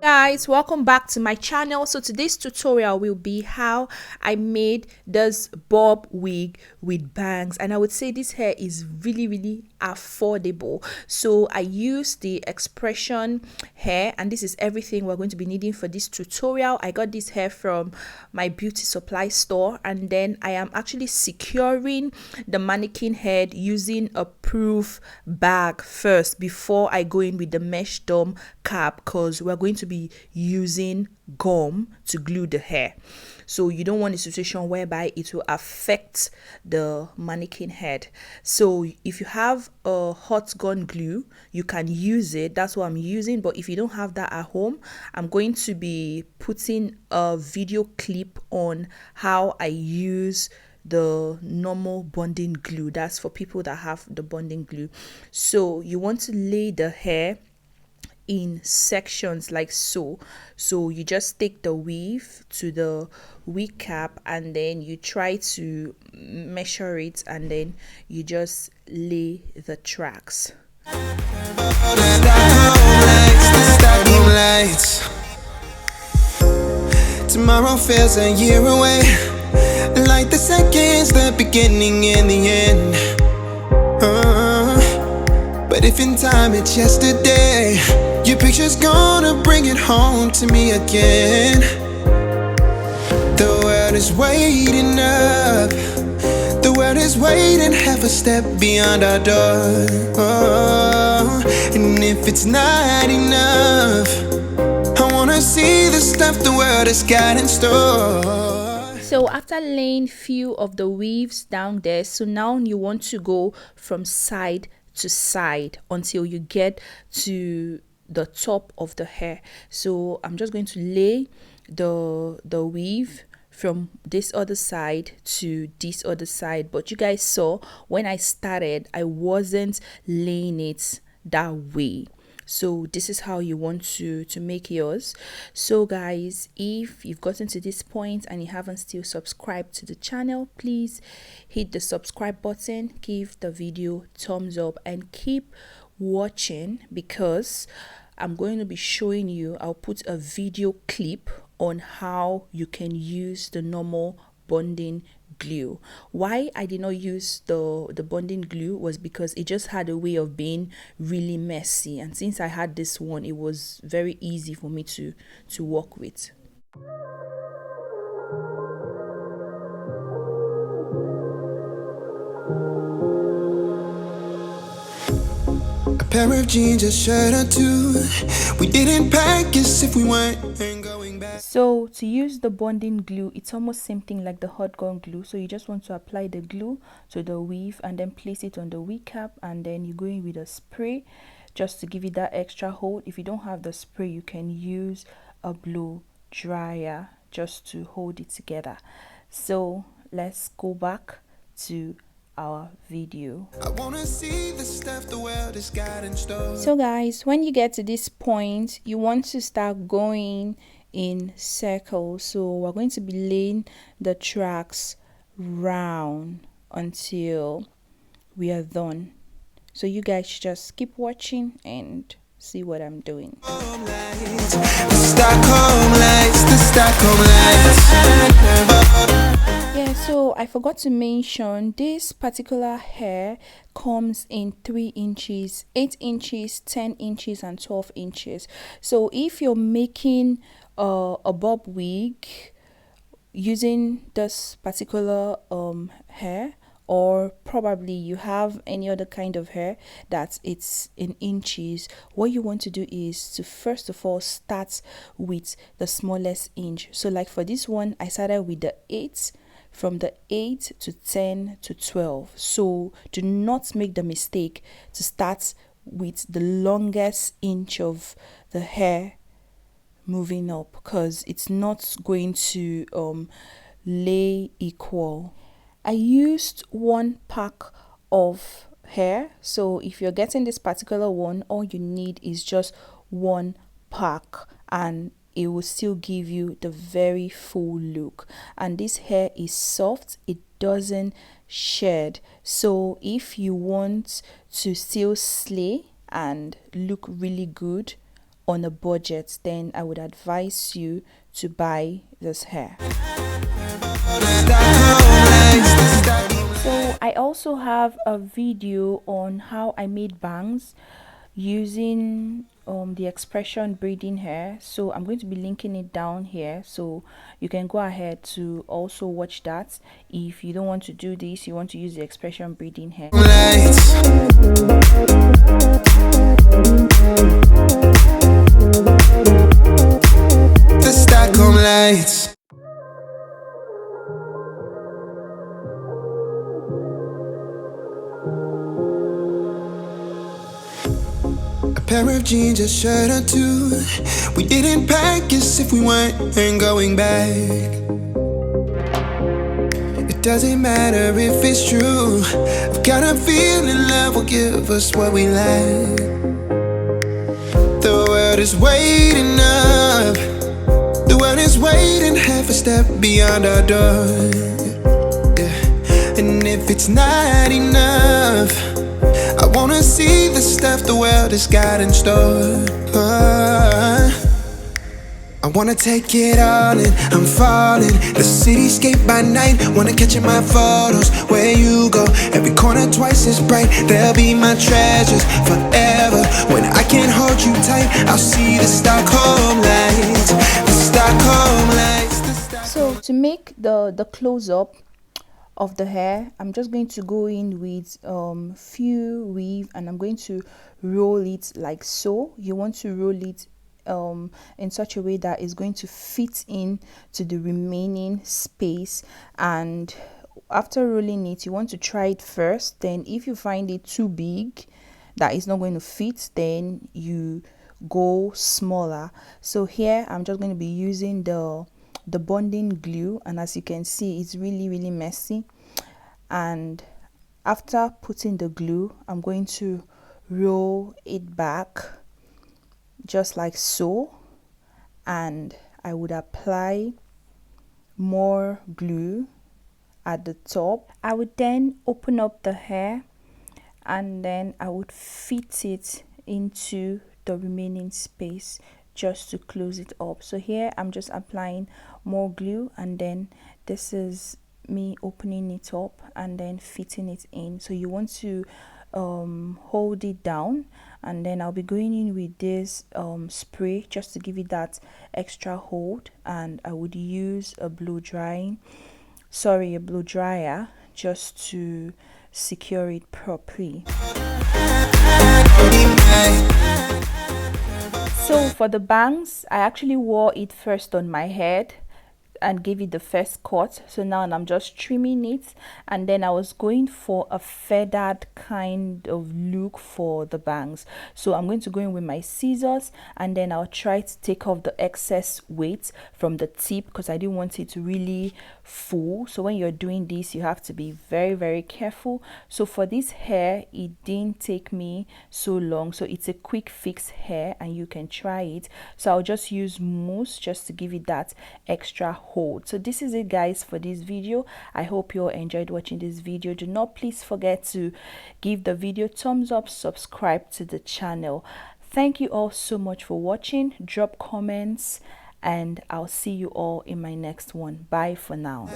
Guys, welcome back to my channel. So today's tutorial will be how I made this bob wig with bangs, and I would say this hair is really affordable. So I use the expression hair, and this is everything we're going to be needing for this tutorial. I got this hair from my beauty supply store, and then I am actually securing the mannequin head using a proof bag first before I go in with the mesh dome cap, because we're going to be using gum to glue the hair. So you don't want a situation whereby it will affect the mannequin head. So if you have a hot gun glue, you can use it. That's what I'm using. But if you don't have that at home, I'm going to be putting a video clip on how I use the normal bonding glue. That's for people that have the bonding glue. So you want to lay the hair in sections like so you just take the weave to the wig cap, and then you try to measure it, and then you just lay the tracks. Tomorrow feels a year away, like the seconds, the beginning and the end. But if in time it's yesterday, your picture's gonna bring it home to me again. The world is waiting up, the world is waiting half a step beyond our door. And if it's not enough, I wanna see the stuff the world has got in store. So after laying few of the weaves down there, so now you want to go from side to side until you get to the top of the hair. So I'm just going to lay the weave from this other side to this other side, but you guys saw when I started I wasn't laying it that way. So this is how you want to make yours. So guys, if you've gotten to this point and you haven't still subscribed to the channel, please hit the subscribe button, give the video thumbs up, and keep watching, because I'm going to be showing you, I'll put a video clip on how you can use the normal bonding glue. Why I did not use the bonding glue was because it just had a way of being really messy, and since I had this one, it was very easy for me to work with. A pair of jeans, a shirt or two. We didn't pack as if we weren't going back. So to use the bonding glue, it's almost same thing like the hot gun glue. So you just want to apply the glue to the weave and then place it on the wig cap, and then you go in with a spray just to give it that extra hold. If you don't have the spray, you can use a blow dryer just to hold it together. So let's go back to our video. I wanna see the stuff the world has got in store. So guys, when you get to this point, you want to start going in circles. So we're going to be laying the tracks round until we are done. So you guys just keep watching and see what I'm doing. The Stockholm lights, the Stockholm lights. Yeah, so I forgot to mention this particular hair comes in 3 inches, 8 inches, 10 inches, and 12 inches. So if you're making a bob wig using this particular hair, or probably you have any other kind of hair that it's in inches, what you want to do is to first of all start with the smallest inch. So like for this one, I started with the 8, from the 8 to 10 to 12. So do not make the mistake to start with the longest inch of the hair moving up, because it's not going to lay equal. I used 1 pack of hair, so if you're getting this particular one, all you need is just 1 pack, and it will still give you the very full look. And this hair is soft, it doesn't shed. So if you want to still slay and look really good on a budget, then I would advise you to buy this hair. So I also have a video on how I made bangs using the expression braiding hair, so I'm going to be linking it down here, so you can go ahead to also watch that. If you don't want to do this, you want to use the expression braiding hair. The Stockholm lights. A pair of jeans, a shirt or two. We didn't pack as if we weren't going back. It doesn't matter if it's true. I've got a feeling love will give us what we lack. The world is waiting up. The world is waiting half a step beyond our door. Yeah. And if it's not enough, I wanna see the stuff the world has got in store. I wanna take it all in, I'm falling. The cityscape by night, wanna catch in my photos. Where you go, every corner twice as bright. They'll be my treasures forever. When I can't hold you tight, I'll see the Stockholm lights. The Stockholm lights. So to make the close-up of the hair, I'm just going to go in with few weave, and I'm going to roll it like so. You want to roll it in such a way that it's going to fit in to the remaining space, and after rolling it, you want to try it first. Then if you find it too big that is not going to fit, then you go smaller. So here I'm just going to be using the bonding glue, and as you can see, it's really messy. And after putting the glue, I'm going to roll it back just like so, and I would apply more glue at the top. I would then open up the hair, and then I would fit it into the remaining space just to close it up. So here I'm just applying more glue, and then this is me opening it up and then fitting it in. So you want to hold it down, and then I'll be going in with this spray just to give it that extra hold, and I would use a blow dryer just to secure it properly. So for the bangs, I actually wore it first on my head and gave it the first cut. So now I'm just trimming it, and then I was going for a feathered kind of look for the bangs. So I'm going to go in with my scissors, and then I'll try to take off the excess weight from the tip because I didn't want it to really full. So when you're doing this, you have to be very careful. So for this hair, it didn't take me so long, so it's a quick fix hair and you can try it. So I'll just use mousse just to give it that extra hold. So this is it, guys, for this video. I hope you all enjoyed watching this video. Do not please forget to give the video thumbs up, subscribe to the channel. Thank you all so much for watching. Drop comments, and I'll see you all in my next one. Bye for now.